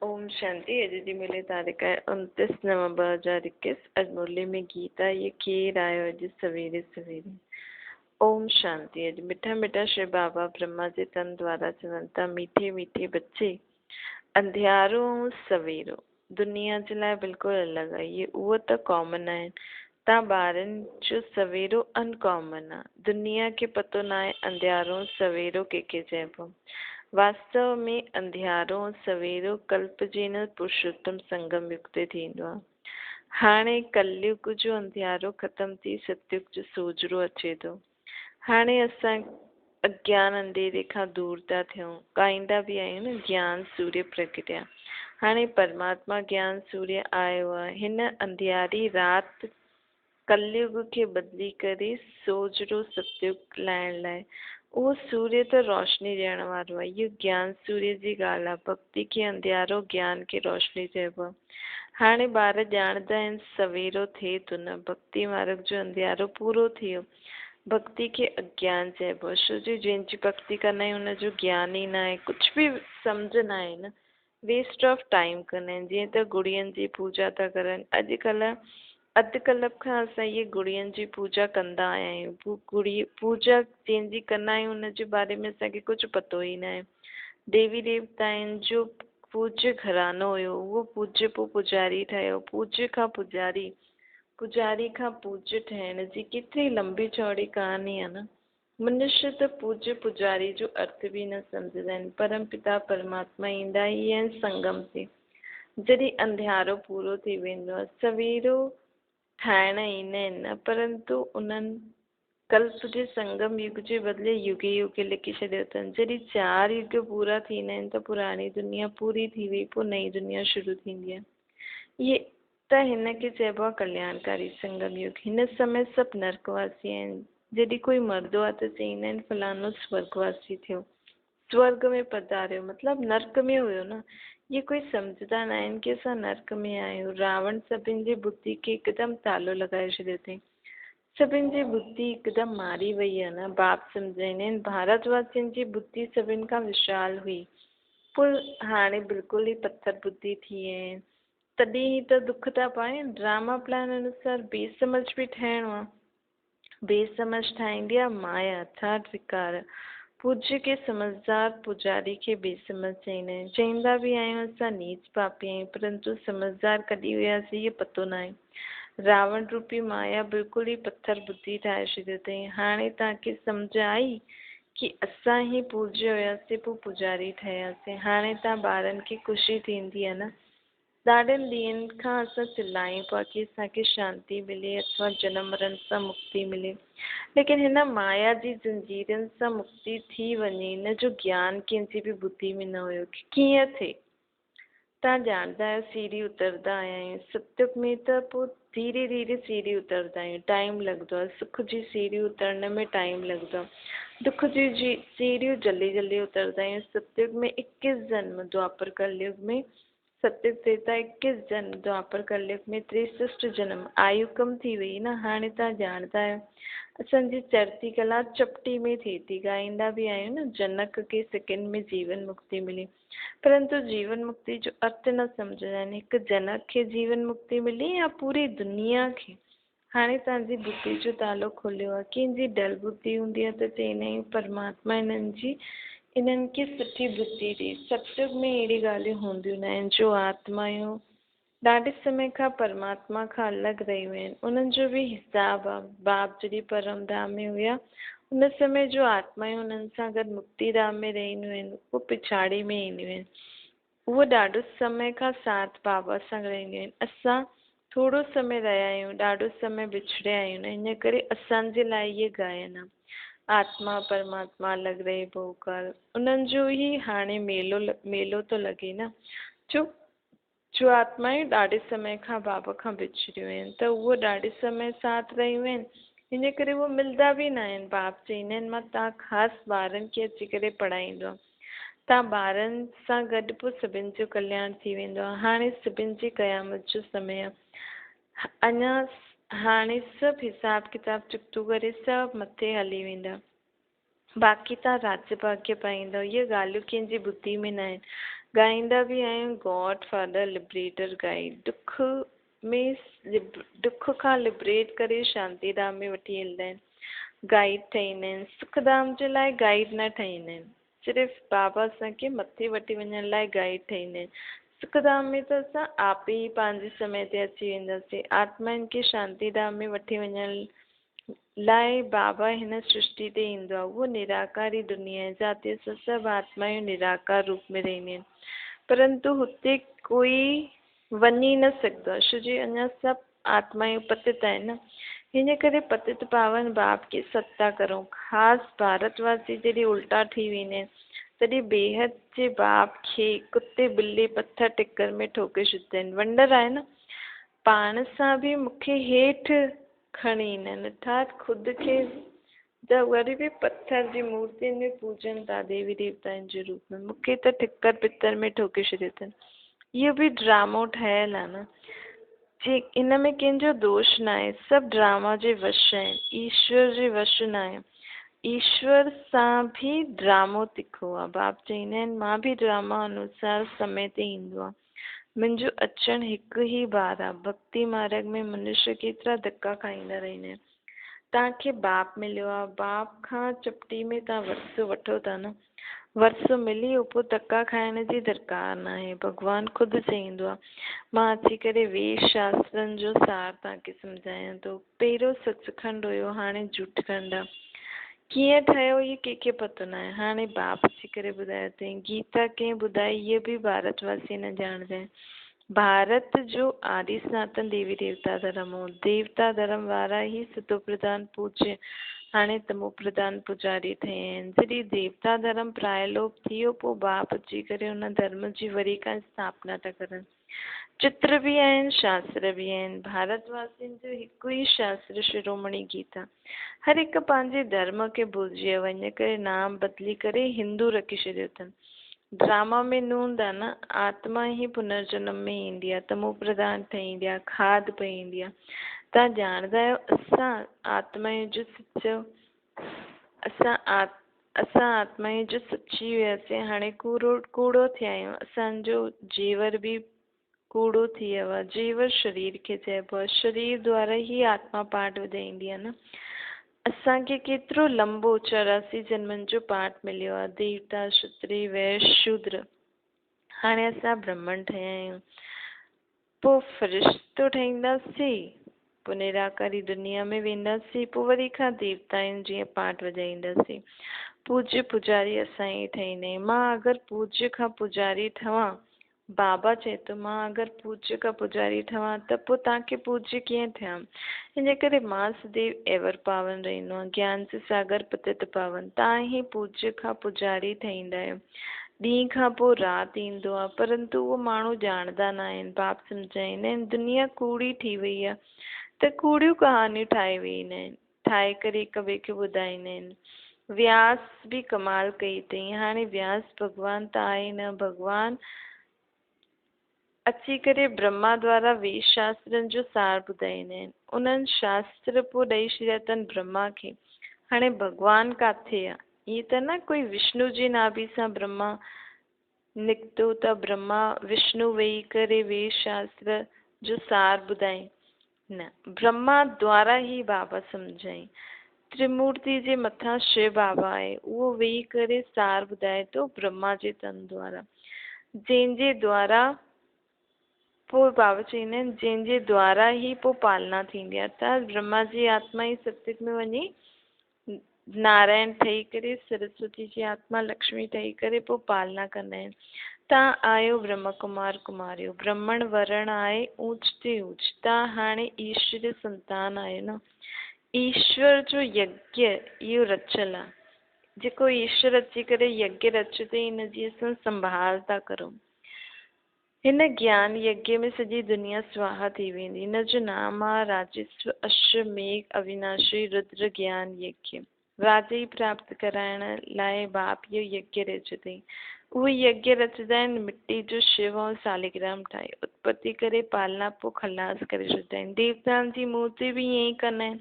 ओम शांति। अॼु जी मिले तारीख़ है 29 नवंबर 2021। अॼु मुरली में गीत आहे ये केर आयो अॼु सवेरे सवेरे। ओम शांति। अॼु मिठा मिठा श्री बाबा ब्रह्मा जे तन द्वारा चवनि था, मीठे मीठे बच्चे, अंधियारो ऐं सवेरो दुनिया जे लाइ बिल्कुलु अलॻि आहे। इहे उहो त कॉमन आहिनि, तव्हां ॿारनि जो सवेरो अनकॉमन आहे। दुनिया खे पतो न आहे अंधियारो सवेरो कंहिंखे चइबो। वास्तव में अंधियारो सवेरो कल्प जे न पुरुषोत्तम संगम युग ते थींदो आहे। हाणे कलयुग जो अंधियारो ख़त्म थी सतयुग जो सोजरो अचे थो। हाणे असां अज्ञान अंधेरे खां दूर था थियूं। ॻाईंदा बि आहियूं न, ज्ञान सूर्य प्रगटिया। हाणे परमात्मा ज्ञान सूर्य आयो आहे हिन अंधियारी राति कलयुग खे बदिली करे सोजरो सतयुग लाइण लाइ। उहो सूर्य त रोशनी ॾियण वारो आहे। इहो ज्ञान सूर्य जी ॻाल्हि आहे। भक्ति खे अंधियारो, ज्ञान खे रोशनी चइबो आहे। हाणे ॿार ॼाणंदा आहिनि सवेरो थिए थो न, भक्ति मार्ग जो अंधियारो पूरो थी वियो। भक्ति खे अज्ञान चइबो आहे, छो जो जंहिंजी भक्ति कंदा आहियूं हुनजो ज्ञान ई न आहे, कुझु बि सम्झ न आहे न, वेस्ट ऑफ टाइम कंदा आहिनि। जीअं त गुड़ियनि जी पूजा था करनि अॼुकल्ह। अधु कलाक खां असां इहे गुड़ियनि जी पूजा कंदा आया आहियूं। पूजा जंहिंजी कंदा आहियूं हुनजे बारे में असांखे कुझु पतो ई न आहे। देवी देवताउनि जो पूज्य घरानो हुयो, उहो पूज्य पोइ पुजारी ठहियो, पूज्य खां पुजारी, पुजारी खां पूज्य ठहिण जी केतिरी लंबी चौड़ी कहानी आहे न। मनुष्य त पूज्य पुजारी जो अर्थ बि न सम्झंदा आहिनि। परम पिता परमात्मा ईंदा ई आहिनि संगम ते, जॾहिं अंधियारो पूरो थी वेंदो आहे। सवेरो ठाहिण ईंदा आहिनि न, परंतु उन्हनि कल्प जे संगम युग जे बदिले युगे युगे लिखी छॾियो अथनि। जॾहिं 4 युग पूरा थींदा आहिनि त पुराणी दुनिया पूरी थी वई, पोइ नई दुनिया शुरू थींदी आहे। इहे त हिन खे चइबो आहे कल्याणकारी संगम युग। हिन समय सभु नरकवासी आहिनि। जॾहिं कोई मरदो आहे त चईंदा आहिनि फलानो स्वर्गवासी थियो, स्वर्ग में पधारियो, मतिलबु नर्क में हुयो न। ये कोई सम्झंदा न आहिनि कि असां नर्क में आहियूं। रावण सभिनि जी बुद्धि खे हिकदमि तालो लॻाए छॾियो अथई। सभिनि जी बुद्धि हिकदमि मारी वई आहे न। बाप सम्झाईंदा आहिनि भारतवासियुनि जी बुद्धि सभिनि खां विशाल हुई, पोइ हाणे बिल्कुलु ई पत्थर बुद्धि थी विया आहिनि। तॾहिं ई त दुख था पाइनि। ड्रामा प्लान अनुसार बेसमझ बि ठहिणो आहे। बेसमझ ठाहींदी आहे माया, अर्थात विकार। पूज्य खे समझदार, पुजारी खे बेसमझ चईंदा आहिनि। चईंदा बि आहियूं असां नीच पापी आहियूं, परंतु समझदार कॾहिं हुआसीं इहो पतो न आहे। रावण रूपी माया बिल्कुलु ई पत्थर बुद्धि ठाहे छॾियो अथई। हाणे तव्हांखे सम्झ आई कि असां ई पूज्य हुआसीं, पोइ पुजारी ठहियासीं। हाणे तव्हां ॿारनि खे ख़ुशी थींदी आहे न। ॾाढनि ॾींहंनि खां असां चिल्लायूं पिया कि असांखे शांती मिले अथवा जनम मरण सां मुक्ति मिले, लेकिन हिन माया जी ज़ंजीरनि सां मुक्ति थी वञे हिन जो ज्ञान कंहिंजी बि बुद्धि में न हुयो कि कीअं थिए। तव्हां ॼाणंदा आहियो सीढ़ी उतरंदा आया आहियूं। सतयुग में त पोइ धीरे धीरे सीढ़ी उतरंदा आहियूं, टाइम लॻंदो आहे। सुख जी सीढ़ी उतरण में टाइम लॻंदो आहे, दुख जी सीढ़ियूं जल्दी जल्दी उतरंदा आहियूं। सतयुग में 21 जन्म, द्वापर कलयुग में सतयुग त्रेता 21 जन्म, द्वापर कलयुग में 63 जन्म। आयु कम थी वई न। हाणे तव्हां ॼाणंदा आहियो असांजी चढ़ती कला चपटी में थिए थी। ॻाईंदा बि आहियूं न, जनक खे सेकेंड में जीवन मुक्ति मिली, परंतु जीवन मुक्ति जो अर्थ न सम्झंदा आहिनि। हिकु जनक खे जीवन मुक्ति मिली या पूरी दुनिया खे। हाणे तव्हांजी बुद्धि जो तालो खुलियो आहे। कंहिंजी डल बुद्धि हूंदी आहे त चईंदा आहियूं परमात्मा इन्हनि खे सुठी बुद्धि ॾे। सतयुग में अहिड़ी ॻाल्हियूं हूंदियूं न आहिनि। जो आत्मायूं ॾाढे समय खां परमात्मा खां अलॻि रहियूं आहिनि, उन्हनि जो बि हिसाबु आहे। बाप जॾहिं परम धाम में हुया उन समय जो आत्मायूं उन्हनि सां गॾु मुक्ति धाम में रहंदियूं आहिनि, उहो पिछाड़ी में ईंदियूं आहिनि। उहो ॾाढो समय खां साथ बाबा सां रहंदियूं आहिनि। असां थोरो समय रहिया आहियूं, ॾाढो समय विछड़िया आहियूं न। इन करे असांजे लाइ इहे गायन आहे। आत्मा परमात्मा अलॻि रहे भोकार, उन्हनि जो ई हाणे मेलो थो लॻे न। जो आत्मायूं ॾाढे समय खां बाबा खां विछड़ियूं आहिनि त उहो ॾाढे समय साथ रहियूं आहिनि। इन करे उहे मिलंदा बि न आहिनि। बाप चईंदा आहिनि मां तव्हां ख़ासि ॿारनि खे अची करे पढ़ाईंदो। तव्हां ॿारनि सां गॾु पोइ सभिनि जो कल्याण थी वेंदो आहे। हाणे सभिनि जी क़यामत जो समय आहे। अञा हाणे सभु हिसाब किताब चुक्तो करे सभु मथे हली वेंदा। बाक़ी तव्हां राज्य भाग्य पाईंदव। इहे ॻाल्हियूं कंहिंजी बुद्धि में न आहिनि। ॻाईंदा बि आहियूं गॉड फादर लिबरेटर गाइड, दुख खां लिबरेट करे शांतीधाम में वठी हलंदा आहिनि, गाइड ठाहींदा आहिनि। सुखधाम जे लाइ गाइड न ठाहींदा आहिनि, सिर्फ़ु बाबा असांखे मथे वठी वञण लाइ गाइड ठाहींदा आहिनि। सुखधाम में त असां आप ई पंहिंजे समय ते अची वेंदासीं। आत्माउनि खे शांतीधाम में वठी वञण लाइ बाबा हिन सृष्टि ते ईंदो आहे। उहो निराकारी दुनिया आहे जिते असां सभु आत्माऊं निराकार रूप में रहंदियूं आहिनि, परंतु हुते कोई वञी न सघंदो आहे छो जो अञा सभु आत्माऊं पतित आहिनि न। हिन करे पतित पावन बाप खे सत्ता करो। ख़ासि भारतवासी जॾहिं उल्टा थी वेंदा आहिनि तॾहिं बेहद जे बाप खे कुते बिल्ली पथर टिकर में ठोके छॾींदा आहिनि। वंडर आहे न, पाण सां बि मूंखे हेठि खणी ईंदा आहिनि, अर्थात ख़ुदि खे त वरी बि पत्थर जी मूर्तियुनि में पूजनि था देवी देवताउनि जे रूप में, मूंखे त टिकर पितर में ठोके छॾियो अथनि। इहो बि ड्रामो ठहियलु आहे न, जे इन में कंहिंजो दोष न आहे, सभु ड्रामा जे वश आहिनि, ईश्वर जे वश न आहे। ईश्वर सां बि ड्रामो तिखो आहे। बाप चवंदा आहिनि मां बि ड्रामा अनुसार समय ते ईंदो आहे, मुंहिंजो अचणु हिकु ई बार आहे। भक्ति मार्ग में मनुष्य केतिरा धक्का खाईंदा रहंदा आहिनि। तव्हांखे बाप मिलियो आहे, बाप खां चपटी में तव्हां वरसो वठो था न, वरसो मिली वियो, पोइ धक्का खाइण जी दरकार न आहे। भॻवानु ख़ुदि चईंदो आहे मां अची करे वेद शास्त्रनि जो सार तव्हांखे सम्झायां थो। पहिरियों सचखंड हुयो, हाणे झूठखंड आहे। कीअं ठहियो इहो कंहिंखे पतो न आहे, हाणे बाप अची करे ॿुधायो अथई। गीता कीअं ॿुधाई इहे बि भारतवासी न ॼाणदा आहिनि। भारत जो आदि सनातन देवी देवता धर्म हो। देवता धर्म वारा ई सतो प्रधान पूज्य हाणे तमो प्रधान पुजारी ठहिया आहिनि। जॾहिं देवता धर्म प्रायलोप थी वियो पोइ बाप अची करे हुन धर्म जी वरी खां स्थापना था करनि। चित्र बि आहिनि, शास्त्र बि आहिनि। भारतवासियुनि जो हिकु ई शास्त्र शिरोमणी गीता। हर हिकु पंहिंजे धर्म खे भुलिजी वियो, वञी करे नाम बदिली करे हिंदू रखी छॾियो अथनि। ड्रामा में न हूंदा न, आत्मा ई पुनर्जन्म में ईंदी आहे, तमो प्रधान ठहींदी आहे, खाद पईंदी आहे। तव्हां ॼाणदा आहियो असां आत्माऊं जो सचो असां आत्माऊं जो सची वियासीं, हाणे कूड़ो थिया आहियूं। असांजो जेवर बि कूड़ो थी वियो आहे। जेवर शरीर खे चइबो आहे, शरीर द्वारा ई आत्मा पाठ वधाईंदी आहे न। असांखे केतिरो लंबो 84 जन्मनि जो पाठ मिलियो आहे, देवता क्षत्रिय वैश्य शूद्र। हाणे असां ब्राह्मण ठहिया आहियूं, पोइ फ़रिश्तो ठहींदासीं, पोइ निराकारी दुनिया में वेंदासीं, पोइ वरी खां देवताउनि जीअं पाठ वॼाईंदासीं। पूज्य पुजारी असां ई ठहींदा आहियूं। मां अगरि पूज्य खां पुजारी ठवां, बाबा चए थो मां अगरि पूज्य खां पुजारी ठवां त पोइ तव्हांखे पूज्य कीअं थियां। हिन करे मां सदैव एवर पावन रहंदो आहे, ज्ञान से सागर पतित पावन। तव्हां ई पूज्य खां पुजारी ठहींदा आहियो। ॾींहं खां पोइ राति ईंदो आहे, परंतु उहो माण्हू ॼाणदा न आहिनि। बाप सम्झाईंदा आहिनि दुनिया कूड़ी थी वई आहे, त कूड़ियूं कहानियूं ठाहे वेंदा आहिनि, ठाहे करे हिक ॿिए खे ॿुधाईंदा आहिनि। व्यास बि कमाल कई अथई। हाणे व्यास भॻवान त आहे न, भॻवान अची करे ब्रह्मा द्वारा वेद शास्त्रनि जो सार ॿुधाईंदा आहिनि। उन्हनि शास्त्र पोइ ॾेई छॾिया अथनि ब्रह्मा खे। हाणे भॻवानु किथे आहे? ईअं त न कोई विष्णु जी नाभि सां ब्रह्मा निकितो त ब्रह्मा विष्णु वेही करे वेद शास्त्र जो सार ॿुधाई न, ब्रह्मा द्वारा ई बाबा सम्झाई। त्रिमूर्ति जे मथां शिव बाबा आहे, उहो वेही करे सार ॿुधाए थो ब्रह्मा जे तन द्वारा, जंहिंजे द्वारा पोइ बाबा चवंदा आहिनि जंहिंजे द्वारा ई पोइ पालना थींदी आहे। त ब्रह्मा जी आत्मा ई सतयुग में वञी नारायण ठही करे, सरस्वती जी आत्मा लक्ष्मी ठही करे पोइ पालना कंदा आहिनि। तव्हां आहियो ब्रह्म कुमार कुमारियो, ब्राह्मण वर्ण आहे ऊच ते ऊच। तव्हां हाणे ईश्वर संतान आहियो न। ईश्वर जो यज्ञ इहो रचियलु आहे, जेको ईश्वर अची करे यज्ञ रचियो अथई, हिनजी असां संभाल था करूं। हिन ज्ञान यज्ञ में सॼी दुनिया स्वाहा थी वेंदी। हिन जो नाम आहे राजस्व अश्वमेघ अविनाशी रुद्र ज्ञान यज्ञ। राजा ई प्राप्त कराइण लाइ बाप इहो यज्ञ रचियो अथई। उहे यज्ञ रचंदा आहिनि मिट्टी जो शिव ऐं सालिग्राम ठाहे, उत्पत्ति करे पालना पोइ खलास करे छॾींदा आहिनि। देवताउनि जी मूर्ति बि ईअं ई कंदा आहिनि,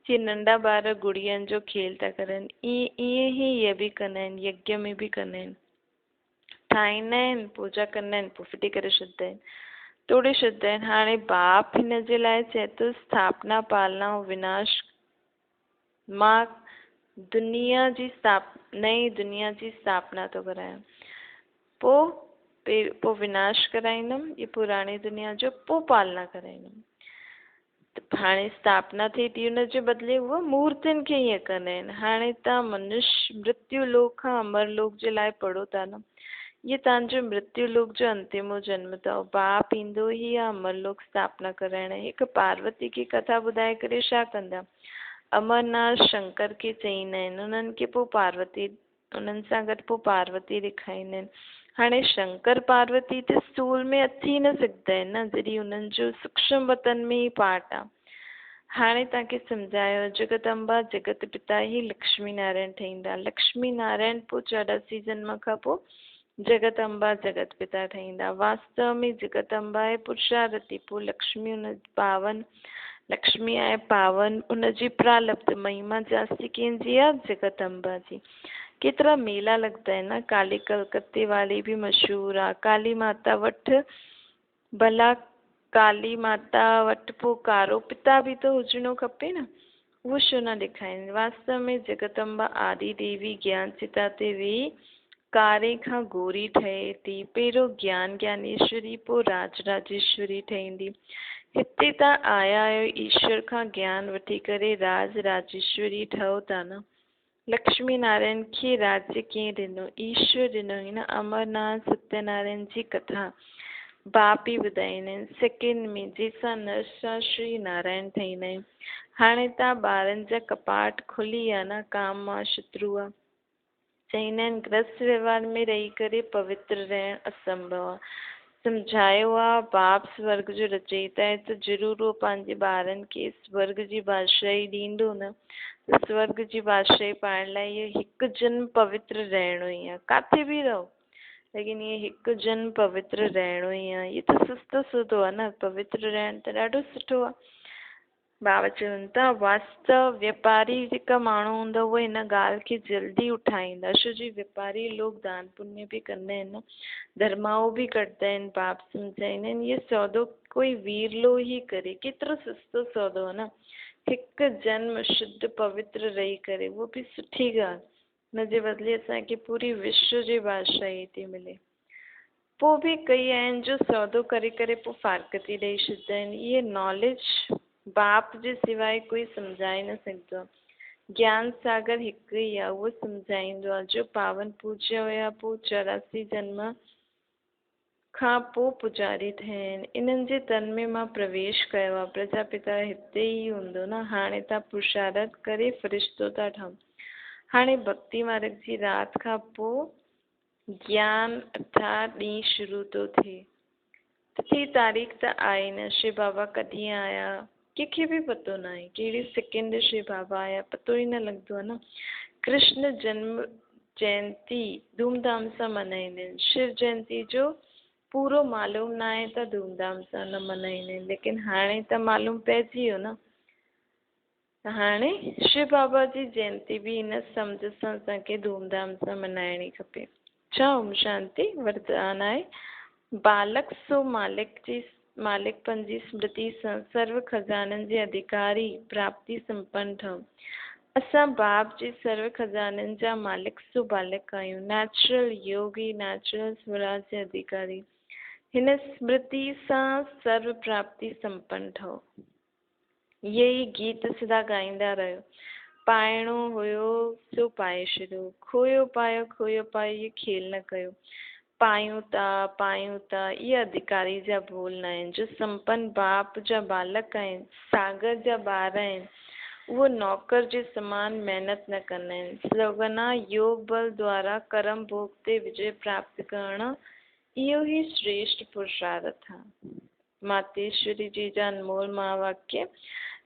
जीअं नंढा ॿार गुड़ियनि जो खेल था करनि, ईअं ई इहे बि कंदा आहिनि, यज्ञ में बि कंदा आहिनि। ठाहींदा आहिनि, पूजा कंदा आहिनि, पोइ फिटी करे छॾींदा आहिनि, तोड़े छॾींदा आहिनि। हाणे बाप हिन जे लाइ चए थो स्थापना पालना ऐं विनाश, मां दुनिया जी नई दुनिया जी स्थापना थो करायां, पोइ विनाश कराईंदमि ये पुराणी दुनिया जो, पोइ पालना कराईंदमि। हाणे स्थापना थिए थी, हुन जे बदिले उहा मूर्तियुनि खे ईअं कंदा आहिनि। हाणे तव्हां मनुष्य मृत्यु लोक खां अमर लोक जे लाइ पढ़ो था न, ये तव्हांजो मृत्यु लोक जो अंतिमो जन्म अथव। बाप ईंदो ई आहे अमर लोक स्थापना कराइण। हिकु पार्वती की कथा ॿुधाए करे छा कंदा, अमरनाथ शंकर खे चईंदा आहिनि, उन्हनि खे पोइ पार्वती, उन्हनि सां गॾु पोइ पार्वती ॾेखारींदा आहिनि। हाणे शंकर पार्वती त स्थूल में अची न सघंदा आहिनि न, जॾहिं उन्हनि जो सूक्ष्म वतन में ई पार्ट आहे। हाणे तव्हांखे सम्झायो, जगदम्बा जगत पिता ई लक्ष्मी नारायण ठहींदा। लक्ष्मी नारायण पोइ 84 जन्म खां पोइ जगदम्बा जगत पिता ठहींदा। वास्तव में जगदम्बा आहे पुरुषारती, पोइ लक्ष्मी उन पावन, लक्ष्मी आहे पावन, उनजी प्रालब्ध महिमा जास्ती कंहिंजी आहे, जगदम्बा जी। केतिरा मेला लॻंदा आहिनि न, काली कलकत्ते वाली बि मशहूरु आहे। काली माता वटि भला काली माता वटि पोइ कारो पिता बि त हुजिणो खपे न, उहो छो न ॾेखारीनि। वास्तव में जगदम्बा आदि देवी ज्ञान चिता ते वेही कारे खां गोरी ठहे थी। पहिरियों ज्ञान ज्ञानेश्वरी, पोइ राज राजेश्वरी ठहींदी। हिते तव्हां आया आहियो ईश्वर खां ज्ञान वठी करे राज राजेश्वरी ठहो था न। लक्ष्मी नारायण खे राज्य कीअं ॾिनो, ईश्वर ॾिनो ई न। अमरनाथ सत्यनारायण जी कथा बाप ई ॿुधाईंदा आहिनि सेकेंड में, जंहिंसां नरसा श्री नारायण ठहींदा आहिनि। हाणे तव्हां ॿारनि जा कपाट खुली विया न, काम आहे शत्रु आहे, चईंदा आहिनि गृहस्थ व्यवहार में रही करे पवित्र रहणु असंभव आहे। सम्झायो आहे बाप स्वर्ग जो रचयिता आहे, त ज़रूरु उहो पंहिंजे ॿारनि खे स्वर्ग जी बादशाही ॾींदो न। स्वर्ग जी बादशाही पाइण लाइ इहो हिकु जन्म पवित्र रहणो ई आहे, किथे बि रहो, लेकिन ये हिकु जन्म पवित्र रहणो ई आहे। ये त सुस्तो सुधो आहे न, पवित्र रहण त ॾाढो सुठो आहे। बाबा चवनि था वास्तव व्यापारी जेका माण्हू हूंदा उहे हिन ॻाल्हि खे जल्दी उठाईंदा, छो जो व्यापारी लोग दान पुण्य बि कंदा आहिनि न, धर्माऊ बि कढंदा आहिनि। बाप सम्झाईंदा आहिनि ये सौदो कोई वीरलो ई करे, केतिरो सस्तो सौदो आहे न, हिकु जन्म शुद्ध पवित्र रही करे, उहो बि सुठी ॻाल्हि। हुनजे बदिले असांखे पूरी विश्व जी बादशाही थी मिले। पोइ बि कई आहिनि जो सौदो करे करे पोइ फारकती ॾेई छॾींदा आहिनि। इहे नॉलेज बाप जे सवाइ कोई सम्झाए न सघंदो आहे। ज्ञान सागर हिकु ई आहे, उहो सम्झाईंदो आहे। जो पावन पूज्य हुया पोइ 84 जन्म खां पोइ पुजारी थिया आहिनि। इन्हनि जे तन में मां प्रवेश कयो आहे, प्रजापिता हिते ई हूंदो न। हाणे तव्हां पुरुषारथ करे फ़रिश्तो था ठहो। हाणे भक्ति मार्ग जी राति खां पोइ ज्ञान अर्थात ॾींहुं शुरू थो थिए। तिथि तारीख़ त आहे न, शिव बाबा कॾहिं आया कंहिंखे बि पतो न आहे, कहिड़ी सेकेंड शिव बाबा आया पतो ई न लॻंदो आहे न। कृष्ण जन्म जयंती धूमधाम सां मल्हाईंदा आहिनि। शिव जयंती जो पूरो मालूम न आहे त धूमधाम सां न मल्हाईंदा आहिनि, लेकिन हाणे त मालूम पइजी वियो न। हाणे शिव बाबा जी जयंती बि इन सम्झ सां असांखे धूमधाम सां मल्हाइणी खपे। छा ओम शांति वरदान आहे। बालक सो मालिकपन जी स्मृति सां सर्व खज़ाननि जे अधिकारी प्राप्ति संपन्न ठहो। असां बाप जे सर्व खज़ाननि जा मालिक सो बालक आहियूं, नेचुरल योगी, नेचुरल स्वराज जे अधिकारी। हिन स्मृति सां सर्व प्राप्ति संपन्न ठहो। ये ई गीत सदा ॻाईंदा रहियो। पाइणो हुयो सो पाए छॾियो, खोयो पायो ये खेल न कयो। पायूं था इहे अधिकारी जा बोल न आहिनि। जो संपन्न बाप जा बालक आहिनि, सागर जा ॿार आहिनि, उहो नौकर जे समान महिनत न कंदा आहिनि। स्लोगन आहे योग बल द्वारा कर्म भोग ते विजय प्राप्त करणु, इहो ई श्रेष्ठ पुरुषार्थ आहे। मातेश्वरी जी जा अनमोल महावाक्य।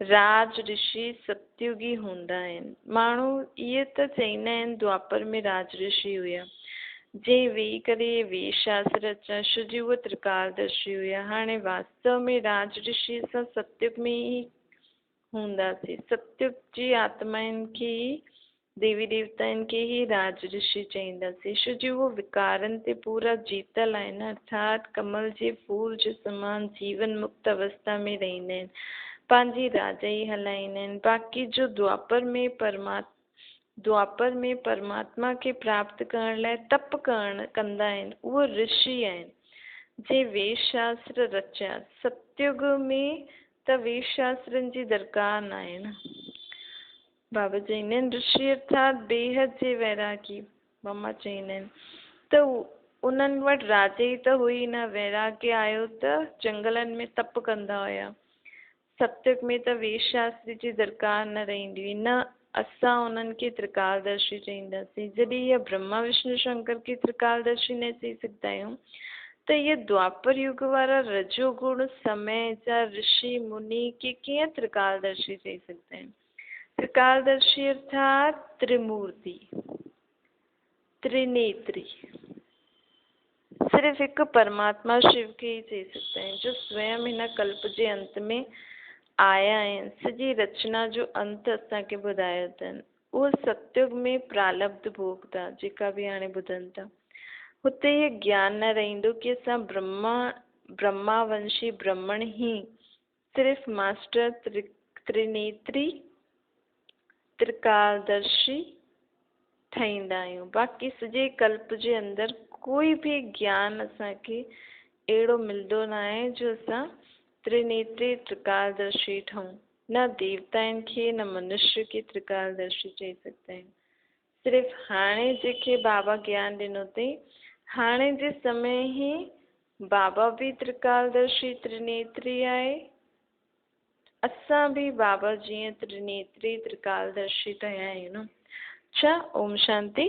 राज ऋषि सतयुगी हूंदा आहिनि। माण्हू इहे त चईंदा आहिनि द्वापर में राज ऋषि हुया, जे वेही करे वेद शास्त्र रचा, छो जो उहे त्रिकालदर्शी हुया। हाणे वास्तव में राज ऋषि असां सतयुग में ई हूंदासीं। सतयुग जी आत्माउनि खे देवी देवताउनि खे ही राज ऋषि चईंदासीं। छो जो वो विकारनि ते पूरा जीतल आहिनि, अर्थात कमल जे फूल जे समान जीवन मुक्त अवस्था में रहंदा आहिनि, पंहिंजी राजाई हलाईंदा आहिनि। बाक़ी जो द्वापर में परमात्मा खे प्राप्त करण लाइ तप कंदा आहिनि, उहे ऋषि आहिनि जे वेद शास्त्र रचिया। सतयुग में त वेद शास्त्रनि जी दरकार न आहे न। बाबा चईंदा आहिनि ऋषि अर्थात बेहद जे वैरागी। मम्मा चईंदा आहिनि त उन्हनि वटि राजाई त हुई न, वैराग्य आयो त जंगलनि में तप कंदा हुया। सतयुग में त वेद शास्त्र जी दरकार न रहंदी हुई, न असां उन्हनि खे त्रिकालदर्शी चईंदासीं। जॾहिं इहा ब्रह्मा विष्णु शंकर खे त्रिकालदर्शी न चई सघंदा आहियूं, त इहे द्वापर युग वारा रजोगुण समय जा ऋषि मुनि के कीअं त्रिकालदर्शी चई सघंदा आहिनि। त्रिकालदर्शी अर्थात त्रिमूर्ति, त्रिनेत्री। सिर्फ़ हिकु परमात्मा शिव खे ही चई सघंदा आहिनि, जो स्वयं हिन कल्प जे अंत में आया आहिनि। सॼी रचना जो अंत असांखे ॿुधायो अथनि। उहो सतयुग में प्रालब्ध भोग था, जेका बि हाणे ॿुधनि था। हुते इहे ज्ञान न रहंदो कि असां ब्रह्मावंशी ब्राह्मण ही सिर्फ़ मास्टर त्रिनेत्री त्रिकालदर्शी ठाहींदा आहियूं। बाक़ी सॼे कल्प जे अंदरि कोई बि ज्ञान असांखे अहिड़ो मिलंदो न आहे जो असां त्रिनेत्री त्रिकालदर्शी ठहूं। न देवताउनि खे न मनुष्य खे त्रिकालदर्शी चई सघंदा आहिनि। सिर्फ़ हाणे जेके बाबा ज्ञान ॾिनो अथई, हाणे जे समय ही बाबा भी त्रिकालदर्शी त्रिनेत्री आहे। असां भी बाबा जीअं त्रिनेत्री त्रिकालदर्शी ठहिया आहियूं न। अच्छा, ओम शांति।